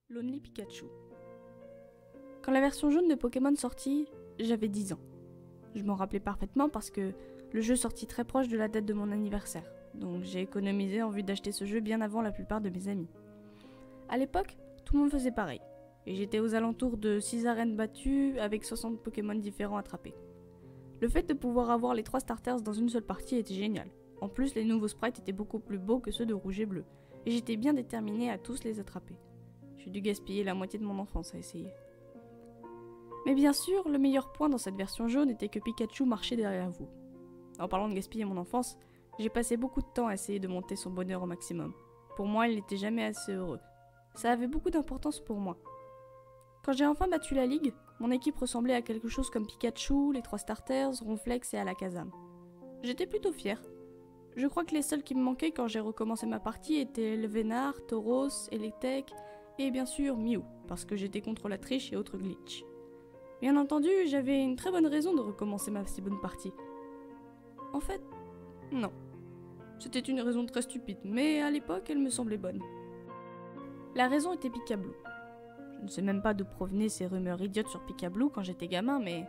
Lonely Pikachu. Quand la version jaune de Pokémon sortit, j'avais 10 ans. Je m'en rappelais parfaitement parce que le jeu sortit très proche de la date de mon anniversaire, donc j'ai économisé en vue d'acheter ce jeu bien avant la plupart de mes amis. À l'époque, tout le monde faisait pareil, et j'étais aux alentours de 6 arènes battues avec 60 Pokémon différents attrapés. Le fait de pouvoir avoir les 3 starters dans une seule partie était génial. En plus, les nouveaux sprites étaient beaucoup plus beaux que ceux de rouge et bleu, et j'étais bien déterminée à tous les attraper. J'ai dû gaspiller la moitié de mon enfance à essayer. Mais bien sûr, le meilleur point dans cette version jaune était que Pikachu marchait derrière vous. En parlant de gaspiller mon enfance, j'ai passé beaucoup de temps à essayer de monter son bonheur au maximum. Pour moi, il n'était jamais assez heureux. Ça avait beaucoup d'importance pour moi. Quand j'ai enfin battu la ligue, mon équipe ressemblait à quelque chose comme Pikachu, les 3 starters, Ronflex et Alakazam. J'étais plutôt fière. Je crois que les seuls qui me manquaient quand j'ai recommencé ma partie étaient Elvenar, Tauros, Electek et bien sûr Mew, parce que j'étais contre la triche et autres glitches. Bien entendu, j'avais une très bonne raison de recommencer ma si bonne partie. En fait, non. C'était une raison très stupide, mais à l'époque, elle me semblait bonne. La raison était Picablu. Je ne sais même pas d'où provenaient ces rumeurs idiotes sur Picablu quand j'étais gamin, mais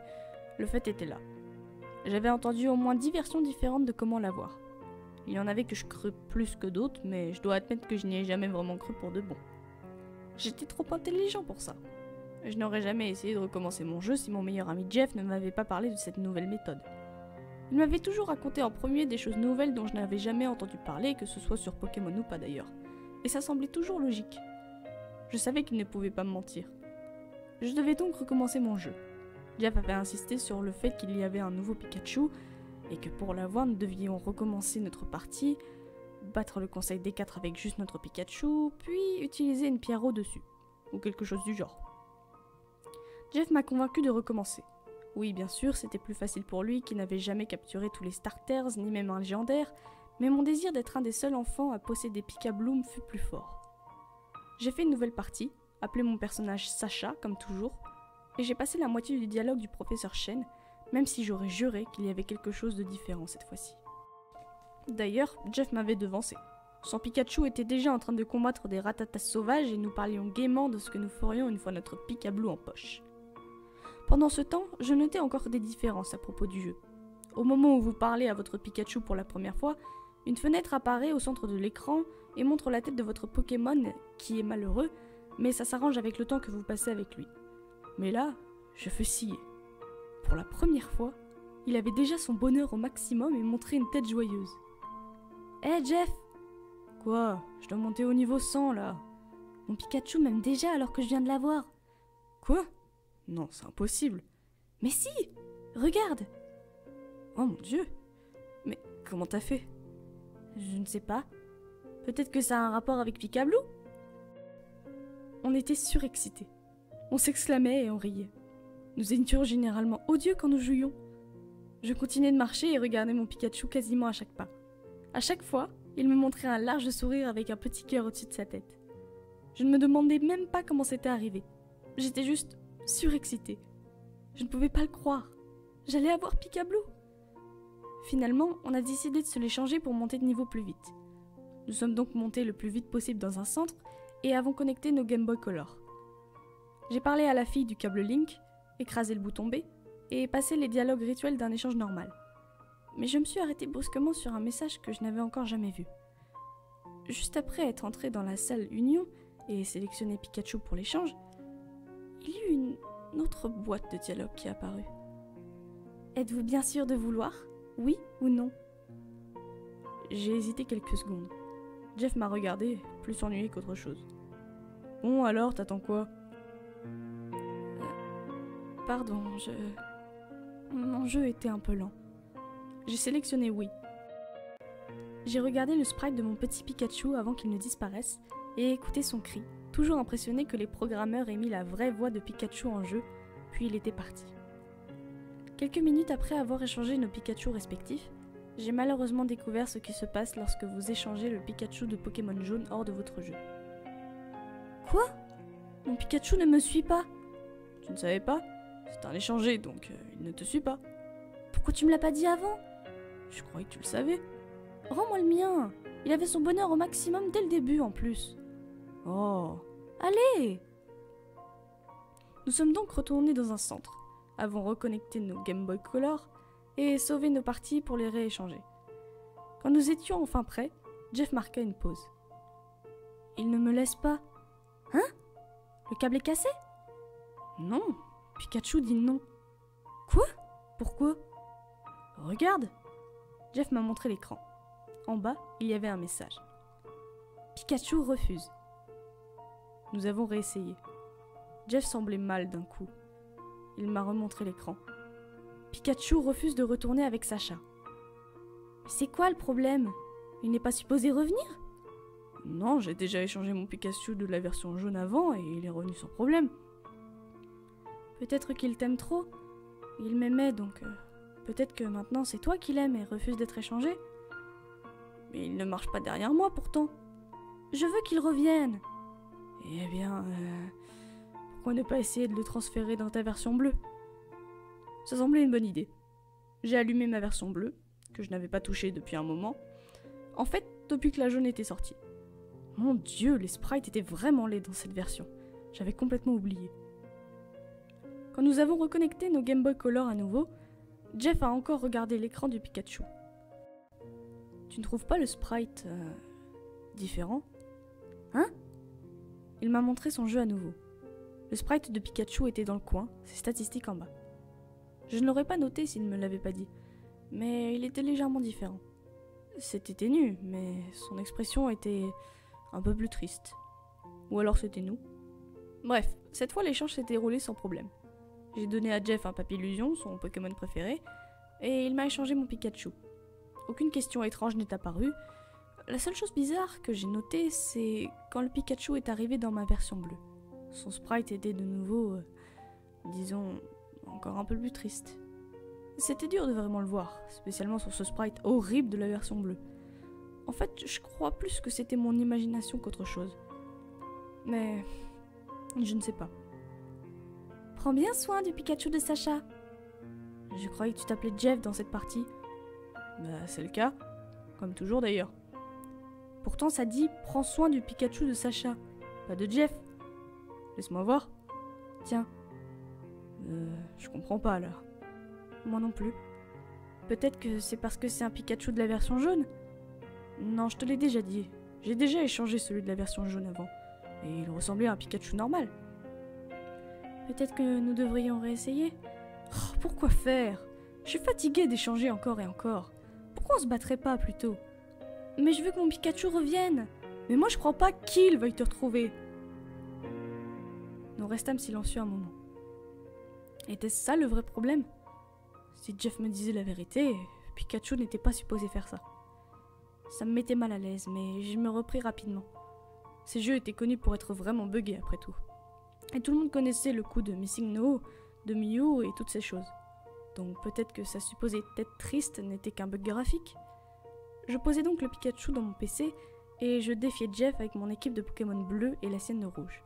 le fait était là. J'avais entendu au moins 10 versions différentes de comment l'avoir. Il y en avait que je crus plus que d'autres, mais je dois admettre que je n'y ai jamais vraiment cru pour de bon. J'étais trop intelligent pour ça. Je n'aurais jamais essayé de recommencer mon jeu si mon meilleur ami Jeff ne m'avait pas parlé de cette nouvelle méthode. Il m'avait toujours raconté en premier des choses nouvelles dont je n'avais jamais entendu parler, que ce soit sur Pokémon ou pas d'ailleurs. Et ça semblait toujours logique. Je savais qu'il ne pouvait pas me mentir. Je devais donc recommencer mon jeu. Jeff avait insisté sur le fait qu'il y avait un nouveau Pikachu, et que pour l'avoir nous devions recommencer notre partie, battre le conseil des 4 avec juste notre Pikachu, puis utiliser une pierre au-dessus, ou quelque chose du genre. Jeff m'a convaincu de recommencer. Oui, bien sûr, c'était plus facile pour lui qui n'avait jamais capturé tous les starters, ni même un légendaire, mais mon désir d'être un des seuls enfants à posséder Picabloom fut plus fort. J'ai fait une nouvelle partie, appelé mon personnage Sacha, comme toujours, et j'ai passé la moitié du dialogue du professeur Chen, même si j'aurais juré qu'il y avait quelque chose de différent cette fois-ci. D'ailleurs, Jeff m'avait devancé. Son Pikachu était déjà en train de combattre des ratatas sauvages et nous parlions gaiement de ce que nous ferions une fois notre Picablu en poche. Pendant ce temps, je notais encore des différences à propos du jeu. Au moment où vous parlez à votre Pikachu pour la première fois, une fenêtre apparaît au centre de l'écran et montre la tête de votre Pokémon qui est malheureux, mais ça s'arrange avec le temps que vous passez avec lui. Mais là, je fus scié. Pour la première fois, il avait déjà son bonheur au maximum et montrait une tête joyeuse. « Hé Jeff !»« Quoi ? Je dois monter au niveau 100 là. Mon Pikachu m'aime déjà alors que je viens de l'avoir. »« Quoi ? Non, c'est impossible. »« Mais si ! Regarde !»« Oh mon Dieu ! Mais comment t'as fait ? » ?»« Je ne sais pas. Peut-être que ça a un rapport avec Picablu ?» On était surexcités. On s'exclamait et on riait. Nous étions généralement odieux quand nous jouions. Je continuais de marcher et regardais mon Pikachu quasiment à chaque pas. À chaque fois, il me montrait un large sourire avec un petit cœur au-dessus de sa tête. Je ne me demandais même pas comment c'était arrivé. J'étais juste surexcitée. Je ne pouvais pas le croire. J'allais avoir Picablu. Finalement, on a décidé de se l'échanger pour monter de niveau plus vite. Nous sommes donc montés le plus vite possible dans un centre et avons connecté nos Game Boy Color. J'ai parlé à la fille du câble Link, écrasé le bouton B, et passé les dialogues rituels d'un échange normal. Mais je me suis arrêtée brusquement sur un message que je n'avais encore jamais vu. Juste après être entrée dans la salle Union et sélectionné Pikachu pour l'échange, il y eut une autre boîte de dialogue qui apparut. « Êtes-vous bien sûr de vouloir ? Oui ou non ?» J'ai hésité quelques secondes. Jeff m'a regardé, plus ennuyé qu'autre chose. « Bon alors, t'attends quoi ? » Pardon, mon jeu était un peu lent. J'ai sélectionné oui. J'ai regardé le sprite de mon petit Pikachu avant qu'il ne disparaisse et écouté son cri, toujours impressionné que les programmeurs aient mis la vraie voix de Pikachu en jeu, puis il était parti. Quelques minutes après avoir échangé nos Pikachu respectifs, j'ai malheureusement découvert ce qui se passe lorsque vous échangez le Pikachu de Pokémon jaune hors de votre jeu. Quoi ? Mon Pikachu ne me suit pas ? Tu ne savais pas ? C'est un échangé, donc il ne te suit pas. Pourquoi tu me l'as pas dit avant ? Je croyais que tu le savais. Rends-moi le mien. Il avait son bonheur au maximum dès le début en plus. Oh. Allez ! Nous sommes donc retournés dans un centre, avons reconnecté nos Game Boy Color et sauvé nos parties pour les rééchanger. Quand nous étions enfin prêts, Jeff marqua une pause. Il ne me laisse pas. Hein? Le câble est cassé? Non, Pikachu dit non. Quoi? Pourquoi? Regarde! Jeff m'a montré l'écran. En bas, il y avait un message. Pikachu refuse. Nous avons réessayé. Jeff semblait mal d'un coup. Il m'a remontré l'écran. Pikachu refuse de retourner avec Sacha. Mais c'est quoi le problème? Il n'est pas supposé revenir? Non, j'ai déjà échangé mon Pikachu de la version jaune avant et il est revenu sans problème. Peut-être qu'il t'aime trop. Il m'aimait donc... peut-être que maintenant c'est toi qui l'aimes et refuse d'être échangé. Mais il ne marche pas derrière moi pourtant. Je veux qu'il revienne. Eh bien... pourquoi ne pas essayer de le transférer dans ta version bleue? Ça semblait une bonne idée. J'ai allumé ma version bleue, que je n'avais pas touchée depuis un moment. En fait, depuis que la jaune était sortie. Mon Dieu, les sprites étaient vraiment laids dans cette version. J'avais complètement oublié. Quand nous avons reconnecté nos Game Boy Color à nouveau, Jeff a encore regardé l'écran du Pikachu. Tu ne trouves pas le sprite différent? Hein? Il m'a montré son jeu à nouveau. Le sprite de Pikachu était dans le coin, ses statistiques en bas. Je ne l'aurais pas noté s'il ne me l'avait pas dit, mais il était légèrement différent. C'était ténu, mais son expression était un peu plus triste. Ou alors c'était nous. Bref, cette fois l'échange s'est déroulé sans problème. J'ai donné à Jeff un Papillusion, son Pokémon préféré, et il m'a échangé mon Pikachu. Aucune question étrange n'est apparue. La seule chose bizarre que j'ai notée, c'est quand le Pikachu est arrivé dans ma version bleue. Son sprite était de nouveau, disons, encore un peu plus triste. C'était dur de vraiment le voir, spécialement sur ce sprite horrible de la version bleue. En fait, je crois plus que c'était mon imagination qu'autre chose. Mais je ne sais pas. Prends bien soin du Pikachu de Sacha. Je croyais que tu t'appelais Jeff dans cette partie. Bah, c'est le cas. Comme toujours d'ailleurs. Pourtant, ça dit « Prends soin du Pikachu de Sacha », pas de Jeff. Laisse-moi voir. Tiens. Je comprends pas, là. Moi non plus. Peut-être que c'est parce que c'est un Pikachu de la version jaune? Non, je te l'ai déjà dit. J'ai déjà échangé celui de la version jaune avant. Et il ressemblait à un Pikachu normal. Peut-être que nous devrions réessayer? Oh, pourquoi faire? Je suis fatiguée d'échanger encore et encore. Pourquoi on se battrait pas plutôt? Mais je veux que mon Pikachu revienne. Mais moi je crois pas qu'il veuille te retrouver. Nous restâmes silencieux un moment. Était-ce ça le vrai problème? Si Jeff me disait la vérité, Pikachu n'était pas supposé faire ça. Ça me mettait mal à l'aise, mais je me repris rapidement. Ces jeux étaient connus pour être vraiment buggés après tout. Et tout le monde connaissait le coup de Missing No, de Mew et toutes ces choses. Donc peut-être que sa supposée tête triste n'était qu'un bug graphique. Je posais donc le Pikachu dans mon PC et je défiais Jeff avec mon équipe de Pokémon bleu et la sienne de rouge.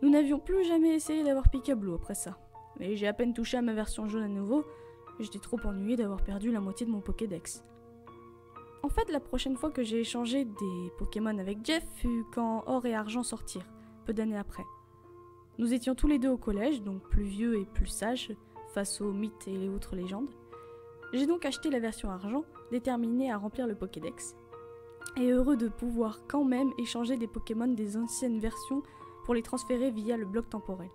Nous n'avions plus jamais essayé d'avoir Pika-Blue après ça. Mais j'ai à peine touché à ma version jaune à nouveau, j'étais trop ennuyée d'avoir perdu la moitié de mon Pokédex. En fait, la prochaine fois que j'ai échangé des Pokémon avec Jeff fut quand Or et Argent sortirent, peu d'années après. Nous étions tous les deux au collège, donc plus vieux et plus sages, face aux mythes et les autres légendes. J'ai donc acheté la version Argent, déterminé à remplir le Pokédex, et heureux de pouvoir quand même échanger des Pokémon des anciennes versions pour les transférer via le bloc temporel.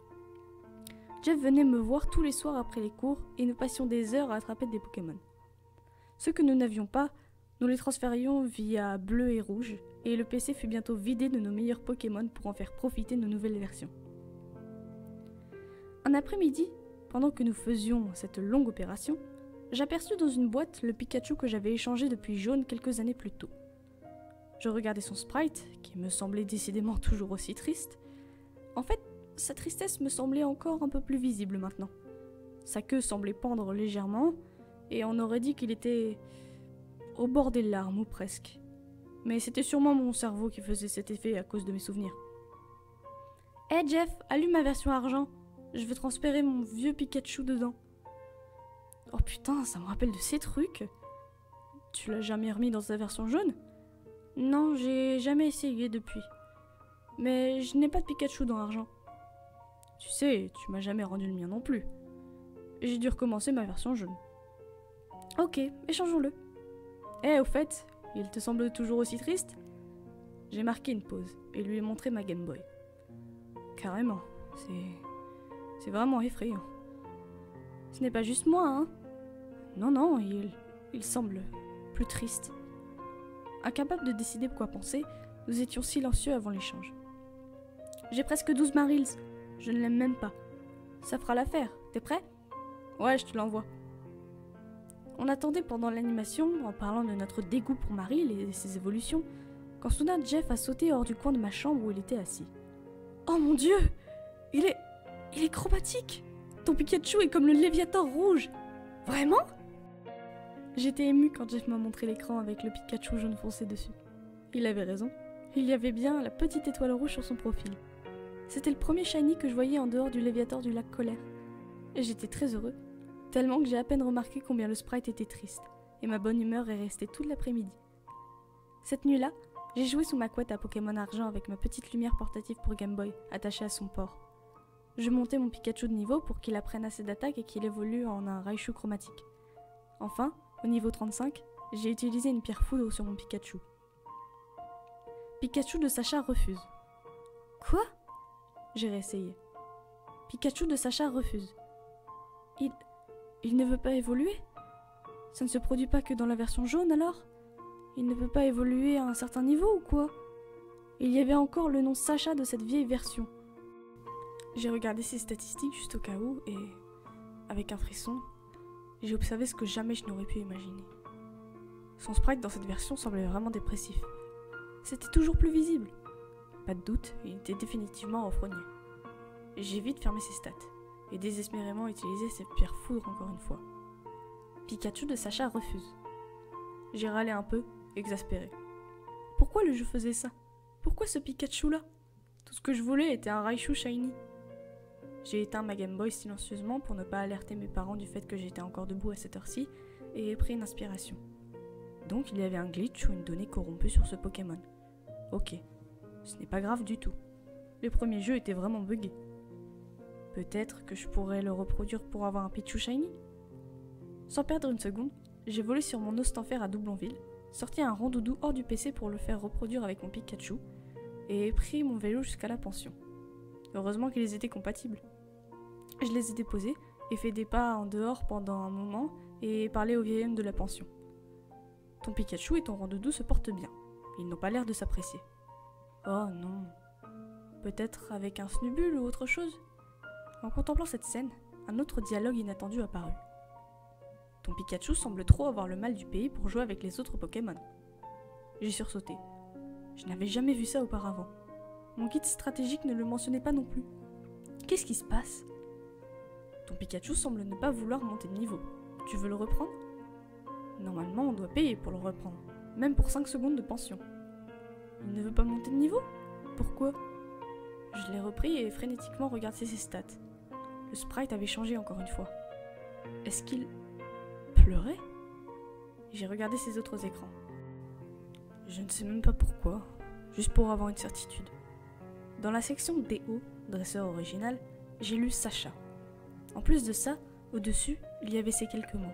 Jeff venait me voir tous les soirs après les cours et nous passions des heures à attraper des Pokémon. Ceux que nous n'avions pas, nous les transférions via bleu et rouge, et le PC fut bientôt vidé de nos meilleurs Pokémon pour en faire profiter nos nouvelles versions. Un après-midi, pendant que nous faisions cette longue opération, j'aperçus dans une boîte le Pikachu que j'avais échangé depuis jaune quelques années plus tôt. Je regardais son sprite, qui me semblait décidément toujours aussi triste. En fait, sa tristesse me semblait encore un peu plus visible maintenant. Sa queue semblait pendre légèrement, et on aurait dit qu'il était au bord des larmes ou presque. Mais c'était sûrement mon cerveau qui faisait cet effet à cause de mes souvenirs. « Hey Jeff, allume ma version argent. Je veux transférer mon vieux Pikachu dedans. » Oh putain, ça me rappelle de ces trucs. Tu l'as jamais remis dans sa version jaune? Non, j'ai jamais essayé depuis. Mais je n'ai pas de Pikachu dans argent. Tu sais, tu m'as jamais rendu le mien non plus. Et j'ai dû recommencer ma version jaune. Ok, échangeons-le. Au fait, il te semble toujours aussi triste ? J'ai marqué une pause et lui ai montré ma Game Boy. Carrément, c'est vraiment effrayant. Ce n'est pas juste moi, hein ? Non, il semble plus triste. Incapable de décider quoi penser, nous étions silencieux avant l'échange. J'ai presque 12 Marils, je ne l'aime même pas. Ça fera l'affaire, t'es prêt ? Ouais, je te l'envoie. On attendait pendant l'animation, en parlant de notre dégoût pour Maril et ses évolutions, quand soudain Jeff a sauté hors du coin de ma chambre où il était assis. Oh mon Dieu ! Il est chromatique ! Ton Pikachu est comme le Léviator rouge ! Vraiment ? J'étais émue quand Jeff m'a montré l'écran avec le Pikachu jaune foncé dessus. Il avait raison. Il y avait bien la petite étoile rouge sur son profil. C'était le premier shiny que je voyais en dehors du Léviator du lac Colère. Et j'étais très heureux, tellement que j'ai à peine remarqué combien le sprite était triste, et ma bonne humeur est restée toute l'après-midi. Cette nuit-là, j'ai joué sous ma couette à Pokémon Argent avec ma petite lumière portative pour Game Boy, attachée à son port. Je montais mon Pikachu de niveau pour qu'il apprenne assez d'attaque et qu'il évolue en un Raichu chromatique. Enfin, au niveau 35, j'ai utilisé une pierre foudre sur mon Pikachu. Pikachu de Sacha refuse. Quoi ? J'ai réessayé. Pikachu de Sacha refuse. Il ne veut pas évoluer ? Ça ne se produit pas que dans la version jaune alors ? Il ne peut pas évoluer à un certain niveau ou quoi ? Il y avait encore le nom Sacha de cette vieille version. J'ai regardé ses statistiques juste au cas où et, avec un frisson, j'ai observé ce que jamais je n'aurais pu imaginer. Son sprite dans cette version semblait vraiment dépressif. C'était toujours plus visible. Pas de doute, il était définitivement renfrogné. J'ai vite fermé ses stats et désespérément utilisé cette pierre foudre encore une fois. Pikachu de Sacha refuse. J'ai râlé un peu, exaspéré. Pourquoi le jeu faisait ça ? Pourquoi ce Pikachu-là ? Tout ce que je voulais était un Raichu shiny. J'ai éteint ma Game Boy silencieusement pour ne pas alerter mes parents du fait que j'étais encore debout à cette heure-ci et ai pris une inspiration. Donc il y avait un glitch ou une donnée corrompue sur ce Pokémon. Ok, ce n'est pas grave du tout. Le premier jeu était vraiment buggé. Peut-être que je pourrais le reproduire pour avoir un Pichu shiny ? Sans perdre une seconde, j'ai volé sur mon Ostenfer à Doublonville, sorti un Rondoudou hors du PC pour le faire reproduire avec mon Pikachu, et pris mon vélo jusqu'à la pension. Heureusement qu'ils étaient compatibles. Je les ai déposés et fait des pas en dehors pendant un moment et parlé au vieil homme de la pension. Ton Pikachu et ton Rondoudou se portent bien. Ils n'ont pas l'air de s'apprécier. Oh non. Peut-être avec un Snubbull ou autre chose ? En contemplant cette scène, un autre dialogue inattendu apparut. Ton Pikachu semble trop avoir le mal du pays pour jouer avec les autres Pokémon. J'ai sursauté. Je n'avais jamais vu ça auparavant. Mon guide stratégique ne le mentionnait pas non plus. Qu'est-ce qui se passe ? Ton Pikachu semble ne pas vouloir monter de niveau. Tu veux le reprendre ? Normalement, on doit payer pour le reprendre, même pour 5 secondes de pension. Il ne veut pas monter de niveau ? Pourquoi ? Je l'ai repris et frénétiquement regardé ses stats. Le sprite avait changé encore une fois. Est-ce qu'il pleurait ? J'ai regardé ses autres écrans. Je ne sais même pas pourquoi, juste pour avoir une certitude. Dans la section DO, dresseur original, j'ai lu Sacha. En plus de ça, au-dessus, il y avait ces quelques mots.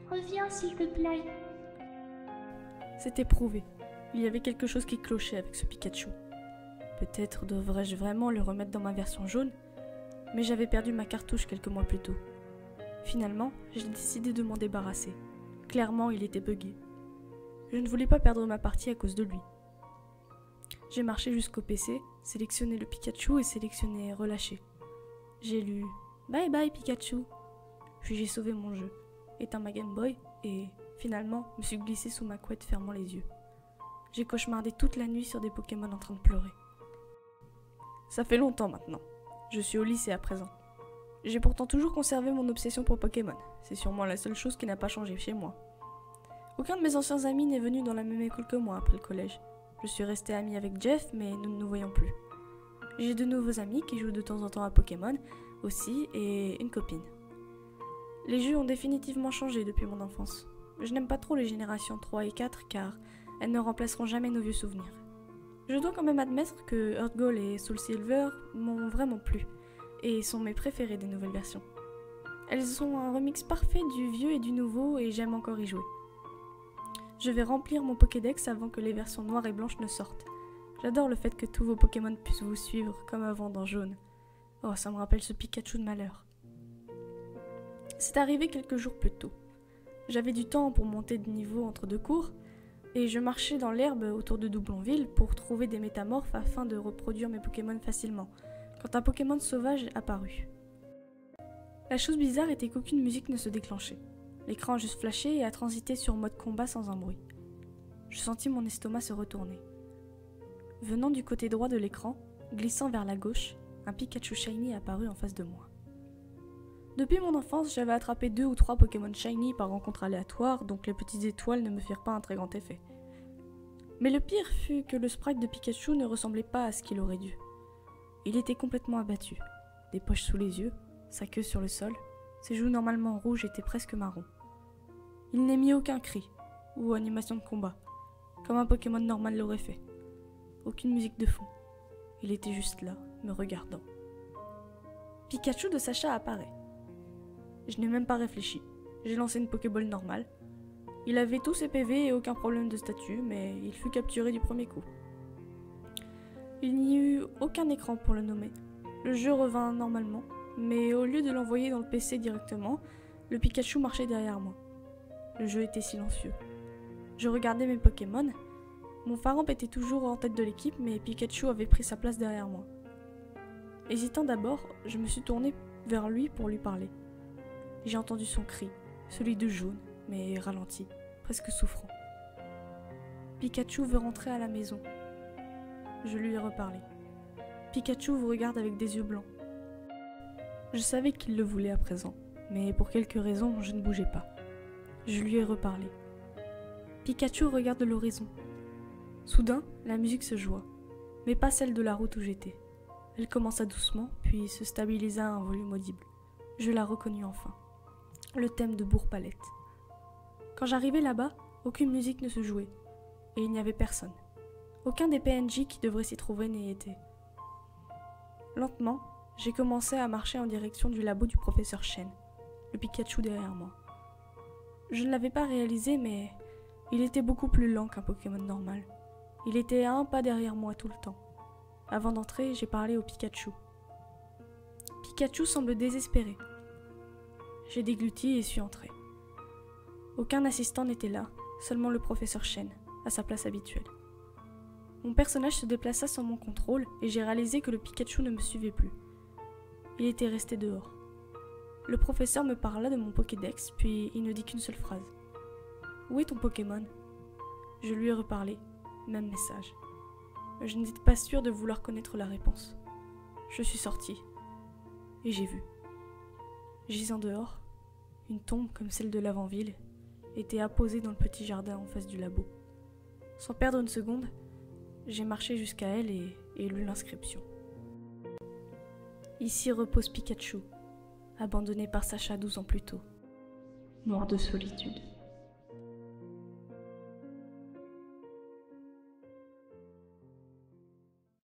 Reviens s'il te plaît. C'était prouvé. Il y avait quelque chose qui clochait avec ce Pikachu. Peut-être devrais-je vraiment le remettre dans ma version jaune, mais j'avais perdu ma cartouche quelques mois plus tôt. Finalement, j'ai décidé de m'en débarrasser. Clairement, il était buggé. Je ne voulais pas perdre ma partie à cause de lui. J'ai marché jusqu'au PC, sélectionné le Pikachu et sélectionné relâcher. J'ai lu Bye bye Pikachu. Puis j'ai sauvé mon jeu, éteint ma Game Boy et, finalement, me suis glissé sous ma couette fermant les yeux. J'ai cauchemardé toute la nuit sur des Pokémon en train de pleurer. Ça fait longtemps maintenant. Je suis au lycée à présent. J'ai pourtant toujours conservé mon obsession pour Pokémon. C'est sûrement la seule chose qui n'a pas changé chez moi. Aucun de mes anciens amis n'est venu dans la même école que moi après le collège. Je suis restée amie avec Jeff, mais nous ne nous voyons plus. J'ai de nouveaux amis qui jouent de temps en temps à Pokémon aussi et une copine. Les jeux ont définitivement changé depuis mon enfance. Je n'aime pas trop les générations 3 et 4 car elles ne remplaceront jamais nos vieux souvenirs. Je dois quand même admettre que Heart Gold et Soul Silver m'ont vraiment plu et sont mes préférées des nouvelles versions. Elles sont un remix parfait du vieux et du nouveau et j'aime encore y jouer. Je vais remplir mon Pokédex avant que les versions noires et blanches ne sortent. J'adore le fait que tous vos Pokémon puissent vous suivre comme avant dans Jaune. Oh, ça me rappelle ce Pikachu de malheur. C'est arrivé quelques jours plus tôt. J'avais du temps pour monter de niveau entre deux cours, et je marchais dans l'herbe autour de Doublonville pour trouver des métamorphes afin de reproduire mes Pokémon facilement, quand un Pokémon sauvage apparut. La chose bizarre était qu'aucune musique ne se déclenchait. L'écran a juste flashé et a transité sur mode combat sans un bruit. Je sentis mon estomac se retourner. Venant du côté droit de l'écran, glissant vers la gauche, un Pikachu Shiny apparut en face de moi. Depuis mon enfance, j'avais attrapé 2 ou 3 Pokémon Shiny par rencontre aléatoire, donc les petites étoiles ne me firent pas un très grand effet. Mais le pire fut que le sprite de Pikachu ne ressemblait pas à ce qu'il aurait dû. Il était complètement abattu, des poches sous les yeux, sa queue sur le sol, ses joues normalement rouges étaient presque marrons. Il n'émit aucun cri, ou animation de combat, comme un Pokémon normal l'aurait fait. Aucune musique de fond. Il était juste là, me regardant. Pikachu de Sacha apparaît. Je n'ai même pas réfléchi. J'ai lancé une Pokéball normale. Il avait tous ses PV et aucun problème de statut, mais il fut capturé du premier coup. Il n'y eut aucun écran pour le nommer. Le jeu revint normalement, mais au lieu de l'envoyer dans le PC directement, le Pikachu marchait derrière moi. Le jeu était silencieux. Je regardais mes Pokémon. Mon Faramp était toujours en tête de l'équipe, mais Pikachu avait pris sa place derrière moi. Hésitant d'abord, je me suis tournée vers lui pour lui parler. J'ai entendu son cri, celui de Jaune, mais ralenti, presque souffrant. Pikachu veut rentrer à la maison. Je lui ai reparlé. Pikachu vous regarde avec des yeux blancs. Je savais qu'il le voulait à présent, mais pour quelques raisons, je ne bougeais pas. Je lui ai reparlé. Pikachu regarde l'horizon. Soudain, la musique se joua, mais pas celle de la route où j'étais. Elle commença doucement, puis se stabilisa à un volume audible. Je la reconnus enfin. Le thème de Bourg-Palette. Quand j'arrivai là-bas, aucune musique ne se jouait, et il n'y avait personne. Aucun des PNJ qui devraient s'y trouver n'y était. Lentement, j'ai commencé à marcher en direction du labo du professeur Chen, le Pikachu derrière moi. Je ne l'avais pas réalisé, mais il était beaucoup plus lent qu'un Pokémon normal. Il était à un pas derrière moi tout le temps. Avant d'entrer, j'ai parlé au Pikachu. Pikachu semble désespéré. J'ai dégluti et suis entré. Aucun assistant n'était là, seulement le professeur Chen, à sa place habituelle. Mon personnage se déplaça sans mon contrôle et j'ai réalisé que le Pikachu ne me suivait plus. Il était resté dehors. Le professeur me parla de mon Pokédex, puis il ne dit qu'une seule phrase. « Où est ton Pokémon ?» Je lui ai reparlé, même message. Je n'étais pas sûre de vouloir connaître la réponse. Je suis sortie, et j'ai vu. Gisant dehors, une tombe comme celle de l'avant-ville était apposée dans le petit jardin en face du labo. Sans perdre une seconde, j'ai marché jusqu'à elle et lu l'inscription. Ici repose Pikachu, abandonné par Sacha 12 ans plus tôt, mort de solitude.